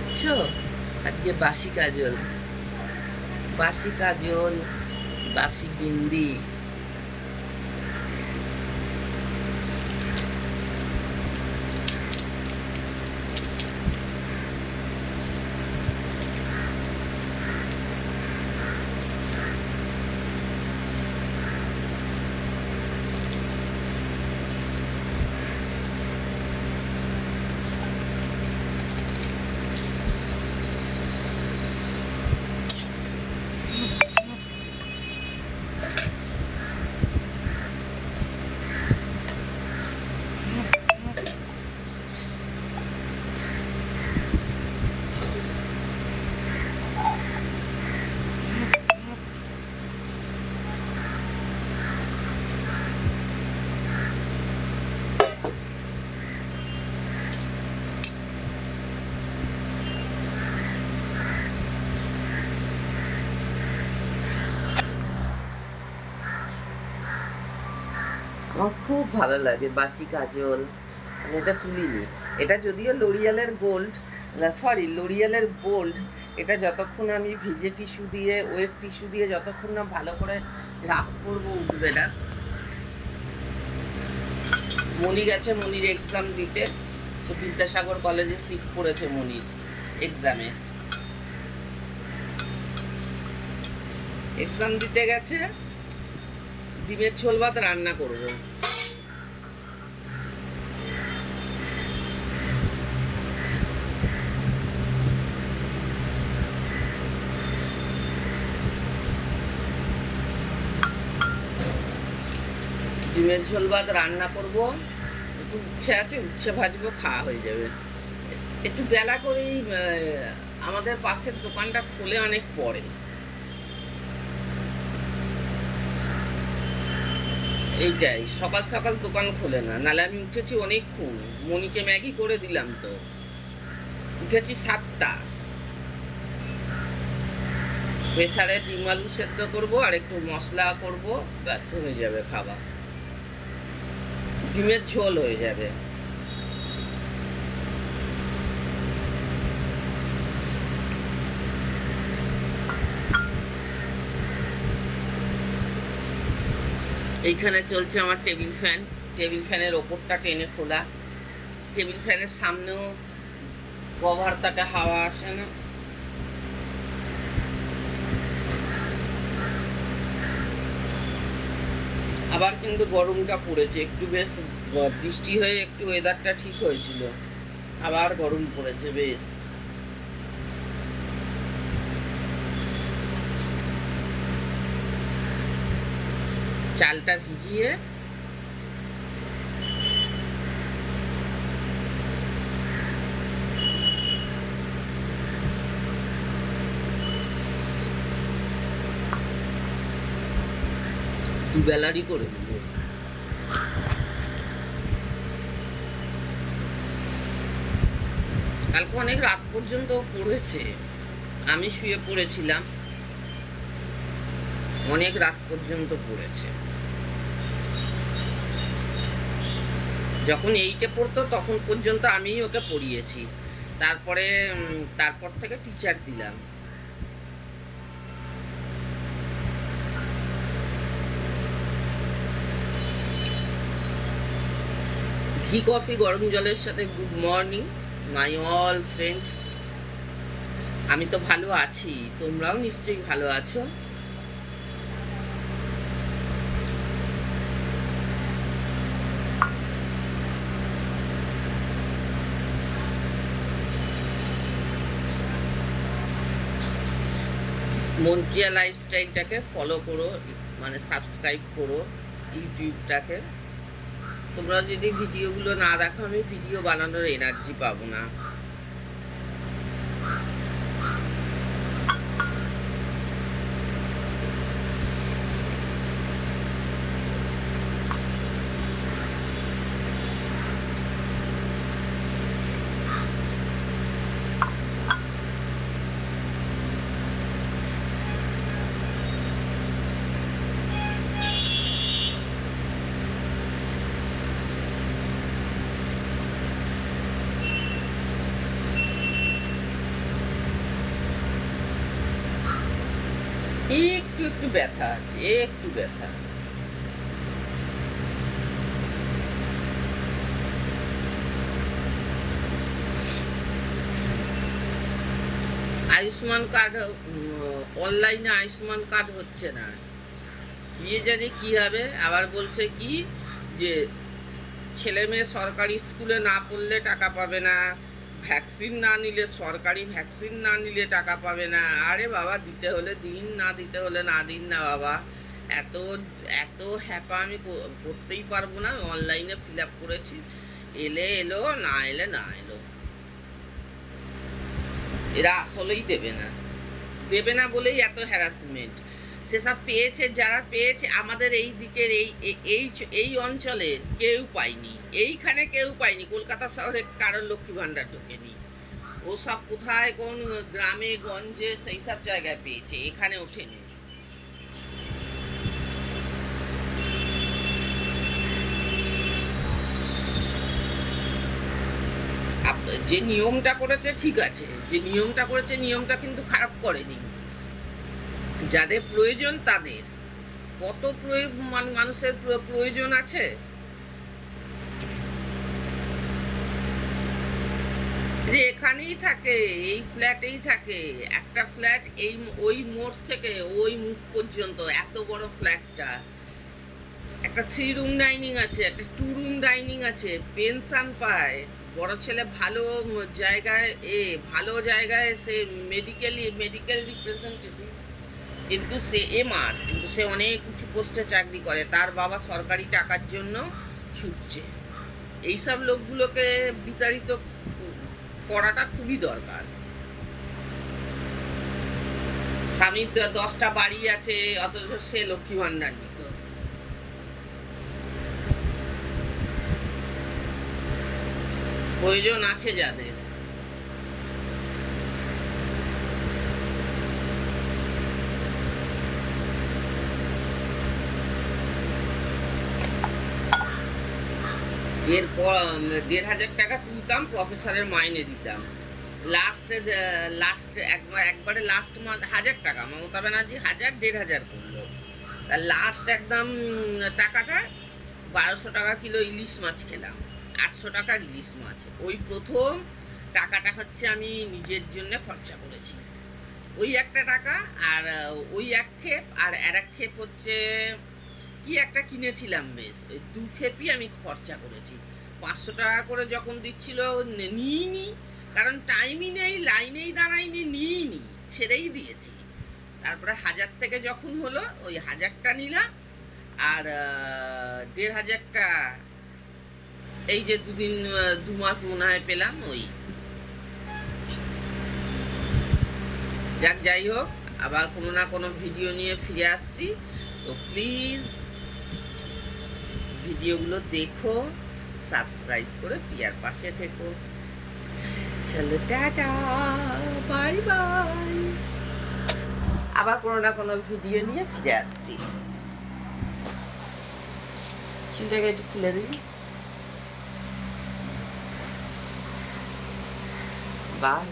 দেখছো আজকে বাসি কাজল, বাসি কাজল, বাসি বিন্দি। আমার খুব ভালো লাগে বাসি কাজল। আমি এটা তুলিনি, এটা যদিও লরিয়ালের গোল্ড, সরি লরিয়ালের বোল্ড। এটা যতক্ষণ আমি ভিজে টিস্যু দিয়ে, ওয়েট টিস্যু দিয়ে যতক্ষণ না ভালো করে রাফ করবো, উঠবে না। মনি গেছে মনির এক্সাম দিতে, সে বিদ্যাসাগর কলেজে সিট পড়েছে মনির এক্সামে। এক্সাম দিতে গেছে, ডিমের ঝোল ভাত রান্না করবো। ডিমের ঝোল ভাত রান্না করব, একটু উচ্ছে আছে, উচ্ছে ভাজবো, খাওয়া হয়ে যাবে। একটু বেলা করেই আমাদের পাশের দোকানটা খুলে অনেক পরে, এইটাই সকাল সকাল দোকান খোলে না, নালে আমি উঠেছি অনেকক্ষণ। মনিকে ম্যাগি করে দিলাম, তো উঠেছি 7টা। প্রেসারে ডিম আলু সেদ্ধ করবো আর একটু মশলা করবো, ব্যাস হয়ে যাবে খাবার, ডিমের ঝোল হয়ে যাবে। এইখানে চলছে আমার টেবিল ফ্যান। টেবিল ফ্যানের ওপরটা টেনে খোলা, টেবিল ফ্যানের সামনেও কভার তাকে হাওয়া আসে না। আবার কিন্তু গরমটা পড়েছে একটু, বেশ বৃষ্টি হয়ে একটু ওয়েদারটা ঠিক হয়েছিল, আবার গরম পড়েছে বেশ। চালটা ভিজিয়ে দুবেলারই করে দেব। কালকে অনেক রাত পর্যন্ত পড়েছে, আমি শুয়ে পড়েছিলাম, অনেক রাত পর্যন্ত পড়েছে। যখন 8-এ পড়তো তখন পর্যন্ত আমিই ওকে পড়িয়েছি, তারপর থেকে টিচার দিলাম। ঘি কফি গরম জলের সাথে good morning my all friend. আমি তো ভালো আছি, তোমরাও নিশ্চয়ই ভালো আছো। মন্ত্রিয়া লাইফস্টাইলটাকে ফলো করো, মানে সাবস্ক্রাইব করো ইউটিউবটাকে। তোমরা যদি ভিডিওগুলো না দেখো, আমি ভিডিও বানানোর এনার্জি পাবো না। একটু একটু ব্যথা আছে, একটু ব্যথা। আয়ুষ্মান কার্ড, অনলাইনে আয়ুষ্মান কার্ড হচ্ছে না, গিয়ে জানি কি হবে। আবার বলছে কি যে ছেলে মেয়ে সরকারি স্কুলে না পড়লে টাকা পাবে না, ভ্যাকসিন না নিলে, সরকারি ভ্যাকসিন না নিলে টাকা পাবে না। আরে বাবা, দিতে হলে দিন, না দিতে হলে না দিন না বাবা। এত এত হ্যাপা আমি করতেই পারবো না। অনলাইনে ফিল আপ করেছি, এলে এলো, না এলে না এলো। এরা আসলেই দেবে না, দেবে না বলেই এত হ্যারাসমেন্ট। সেসব পেয়েছে, যারা পেয়েছে আমাদের এই দিকের এই অঞ্চলে কেউ পায়নি, এইখানে কেউ পায়নি। কলকাতা শহরে কারোর লক্ষ্মী ভাণ্ডার ঢোকেনি। ও সব কোথায় কোন গ্রামে গঞ্জে সেই সব জায়গায় পেয়েছে, এখানে ওঠেনি। যে নিয়মটা করেছে ঠিক আছে, যে নিয়মটা করেছে নিয়মটা কিন্তু খারাপ করেনি। যাদের প্রয়োজন তাদের, কত মানুষের প্রয়োজন আছে। এখানেই থাকে, এই ফ্ল্যাটেই থাকে। একটা ফ্ল্যাট এই ওই মোড় থেকে ওই মুখ পর্যন্ত, এত বড় ফ্ল্যাটটা। একটা 3 রুম ডাইনিং আছে, একটা 2 রুম ডাইনিং আছে, পেনশন পায়। বড় ছেলে ভালো জায়গায়, ভালো জায়গায় সে মেডিকেল রিপ্রেজেন্টেটিভ, কিন্তু সে এমআর, কিন্তু সে অনেক উঁচু পোস্টে চাকরি করে। তার বাবা সরকারি টাকার জন্য ছুটছে। এইসব লোকগুলোকে বিতাড়িত করাটা খুবই দরকার। স্বামীর 10টা বাড়ি আছে, অথচ সে লক্ষ্মী ভাণ্ডার নিত। প্রয়োজন আছে যাদের। এরপর 1,500 টাকা তুলতাম, প্রফেসরের মাইনে দিতাম। একবারে লাস্ট মান্থ 1,000 টাকা, মমতা ব্যানার্জি 1,500 করলো। লাস্ট একদম টাকাটা 1200 টাকা কিলো ইলিশ মাছ খেলাম, 800 টাকার ইলিশ মাছ। ওই প্রথম টাকাটা হচ্ছে আমি নিজের জন্য খরচা করেছি, ওই একটা টাকা। আর ওই এক ক্ষেপ, আর এক ক্ষেপ হচ্ছে কি একটা কিনেছিলাম, বেশ ওই 2 ক্ষেপই আমি খরচা করেছি। 500 টাকা করে যখন দিচ্ছিল নিইনি, কারণ টাইমই নেই, লাইনেই দাঁড়াইনি, নিইনি, ছেড়েই দিয়েছি। তারপরে 1000 থেকে যখন হলো, ওই 1000টা নিলাম। আর 1,500টা এই যে 2 মাস মনে হয় পেলাম। ওই যাই হোক, আবার কোনো না কোনো ভিডিও নিয়ে ফিরে আসছি। তো প্লিজ ভিডিওগুলো দেখো, সাবস্ক্রাইব করে প্রিয়ার পাশে থেকো। চলো টাটা, বাই বাই। আবার কোনো না কোনো ভিডিও নিয়ে ফিরে আসছি। চুলটাকে একটু খুলে দিই। বাই।